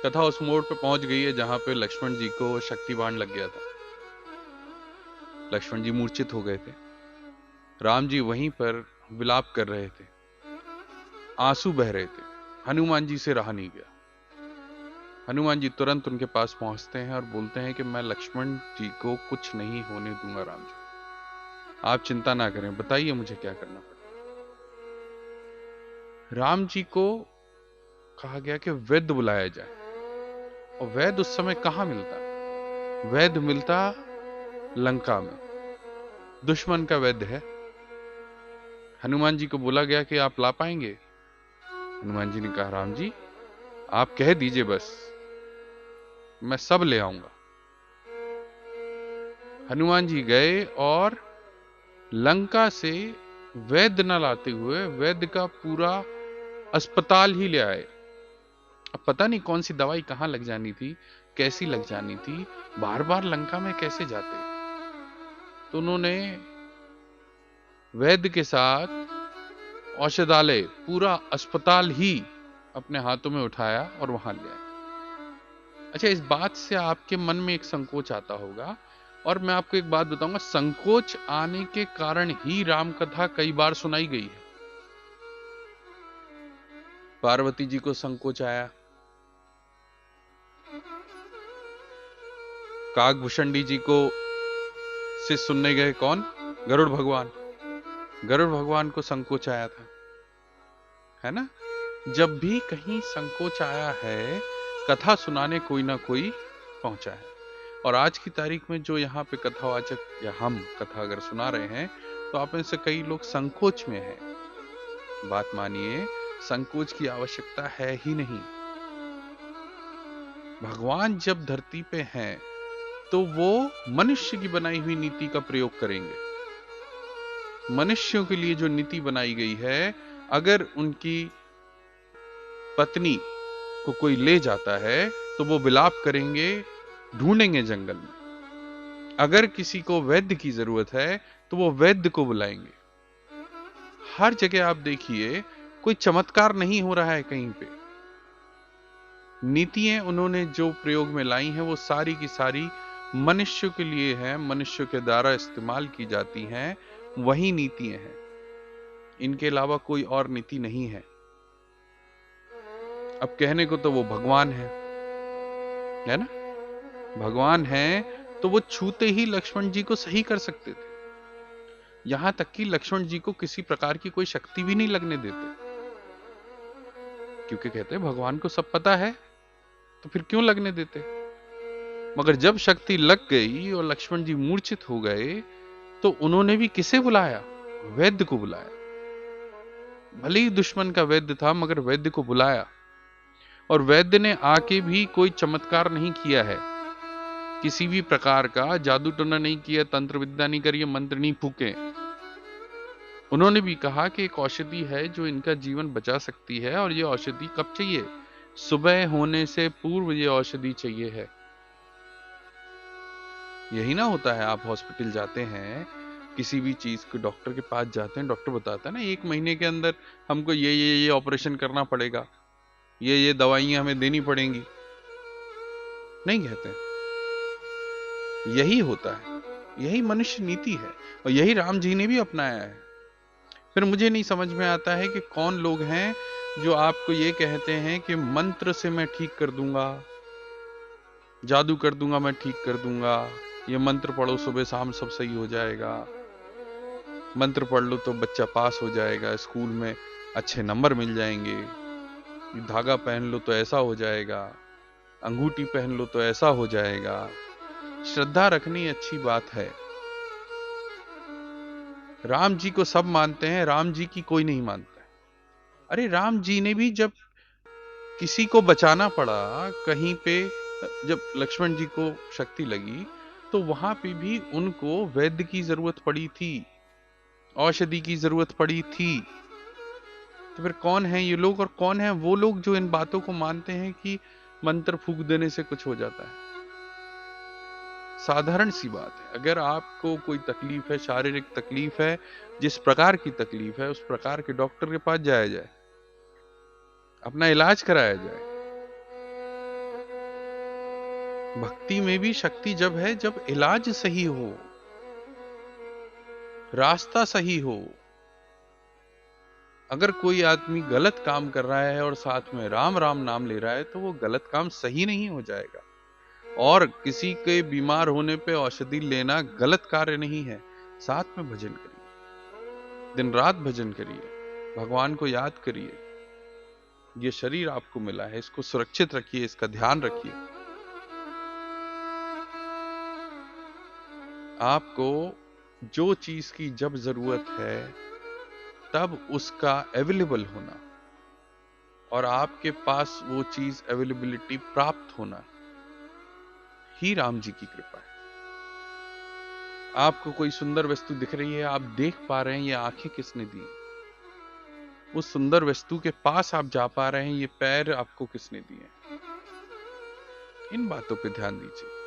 कथा उस मोड़ पे पहुंच गई है जहां पे लक्ष्मण जी को शक्ति बाण लग गया था। लक्ष्मण जी मूर्छित हो गए थे। राम जी वहीं पर विलाप कर रहे थे, आंसू बह रहे थे। हनुमान जी से रहा नहीं गया। हनुमान जी तुरंत उनके पास पहुंचते हैं और बोलते हैं कि मैं लक्ष्मण जी को कुछ नहीं होने दूंगा। राम जी, आप चिंता ना करें, बताइए मुझे क्या करना पड़ेगा। राम जी को कहा गया कि वैद्य बुलाया जाए। और वैद्य उस समय कहां मिलता? वैद्य मिलता लंका में। दुश्मन का वैद्य है। हनुमान जी को बोला गया कि आप ला पाएंगे? हनुमान जी ने कहा, राम जी आप कह दीजिए बस, मैं सब ले आऊंगा। हनुमान जी गए और लंका से वैद्य न लाते हुए वैद्य का पूरा अस्पताल ही ले आए। अब पता नहीं कौन सी दवाई कहां लग जानी थी, कैसी लग जानी थी, बार बार लंका में कैसे जाते। तो उन्होंने वैद्य के साथ औषधालय, पूरा अस्पताल ही अपने हाथों में उठाया और वहां ले आए। अच्छा, इस बात से आपके मन में एक संकोच आता होगा, और मैं आपको एक बात बताऊंगा, संकोच आने के कारण ही राम कथा कई बार सुनाई गई है। पार्वती जी को संकोच आया, काकभूषणी जी को से सुनने गए कौन? गरुड़ भगवान। गरुड़ भगवान को संकोच आया था, है ना? जब भी कहीं संकोच आया है, कथा सुनाने कोई ना कोई पहुंचा है। और आज की तारीख में जो यहाँ पे कथावाचक या हम कथा अगर सुना रहे हैं, तो आप में से कई लोग संकोच में हैं। बात मानिए, संकोच की आवश्यकता है ही नहीं। भगवान जब धरती पे हैं, तो वो मनुष्य की बनाई हुई नीति का प्रयोग करेंगे। मनुष्यों के लिए जो नीति बनाई गई है, अगर उनकी पत्नी को कोई ले जाता है तो वो विलाप करेंगे, ढूंढेंगे जंगल में। अगर किसी को वैद्य की जरूरत है तो वो वैद्य को बुलाएंगे। हर जगह आप देखिए, कोई चमत्कार नहीं हो रहा है कहीं पे। नीतियां उन्होंने जो प्रयोग में लाई हैं, वो सारी की सारी मनुष्य के लिए है, मनुष्य के द्वारा इस्तेमाल की जाती हैं, वही नीतियां हैं। इनके अलावा कोई और नीति नहीं है। अब कहने को तो वो भगवान है ना? भगवान है तो वो छूते ही लक्ष्मण जी को सही कर सकते थे। यहां तक कि लक्ष्मण जी को किसी प्रकार की कोई शक्ति भी नहीं लगने देते, क्योंकि कहते भगवान को सब पता है, तो फिर क्यों लगने देते। मगर जब शक्ति लग गई और लक्ष्मण जी मूर्छित हो गए, तो उन्होंने भी किसे बुलाया? वैद्य को बुलाया। भले ही दुश्मन का वैद्य था, मगर वैद्य को बुलाया। और वैद्य ने आके भी कोई चमत्कार नहीं किया है, किसी भी प्रकार का जादू टोना नहीं किया, तंत्र विद्या नहीं करी, मंत्र नहीं फूके। उन्होंने भी कहा कि एक औषधि है जो इनका जीवन बचा सकती है, और ये औषधि कब चाहिए? सुबह होने से पूर्व ये औषधि चाहिए है। यही ना होता है, आप हॉस्पिटल जाते हैं, किसी भी चीज के डॉक्टर के पास जाते हैं, डॉक्टर बताता है ना 1 महीने के अंदर हमको ये ऑपरेशन करना पड़ेगा, ये दवाइयां हमें देनी पड़ेंगी, नहीं कहते? यही होता है, यही मनुष्य नीति है, और यही राम जी ने भी अपनाया है। फिर मुझे नहीं समझ में आता है कि कौन लोग हैं जो आपको ये कहते हैं कि मंत्र से मैं ठीक कर दूंगा, जादू कर दूंगा, मैं ठीक कर दूंगा, ये मंत्र पढ़ो सुबह शाम सब सही हो जाएगा, मंत्र पढ़ लो तो बच्चा पास हो जाएगा, स्कूल में अच्छे नंबर मिल जाएंगे, धागा पहन लो तो ऐसा हो जाएगा, अंगूठी पहन लो तो ऐसा हो जाएगा। श्रद्धा रखनी अच्छी बात है। राम जी को सब मानते हैं, राम जी की कोई नहीं मानता है। अरे राम जी ने भी जब किसी को बचाना पड़ा कहीं पे, जब लक्ष्मण जी को शक्ति लगी, तो वहां पे भी उनको वैद्य की जरूरत पड़ी थी, औषधि की जरूरत पड़ी थी। तो फिर कौन है ये लोग, और कौन है वो लोग जो इन बातों को मानते हैं कि मंत्र फूंक देने से कुछ हो जाता है? साधारण सी बात है, अगर आपको कोई तकलीफ है, शारीरिक तकलीफ है, जिस प्रकार की तकलीफ है, उस प्रकार के डॉक्टर के पास जाया जाए, अपना इलाज कराया जाए। भक्ति में भी शक्ति जब है जब इलाज सही हो, रास्ता सही हो। अगर कोई आदमी गलत काम कर रहा है और साथ में राम राम नाम ले रहा है तो वो गलत काम सही नहीं हो जाएगा। और किसी के बीमार होने पे औषधि लेना गलत कार्य नहीं है। साथ में भजन करिए, दिन रात भजन करिए, भगवान को याद करिए। ये शरीर आपको मिला है, इसको सुरक्षित रखिए, इसका ध्यान रखिए। आपको जो चीज की जब जरूरत है तब उसका अवेलेबल होना और आपके पास वो चीज अवेलेबिलिटी प्राप्त होना ही राम जी की कृपा है। आपको कोई सुंदर वस्तु दिख रही है, आप देख पा रहे हैं, ये आंखें किसने दी? उस सुंदर वस्तु के पास आप जा पा रहे हैं, ये पैर आपको किसने दिए? इन बातों पे ध्यान दीजिए।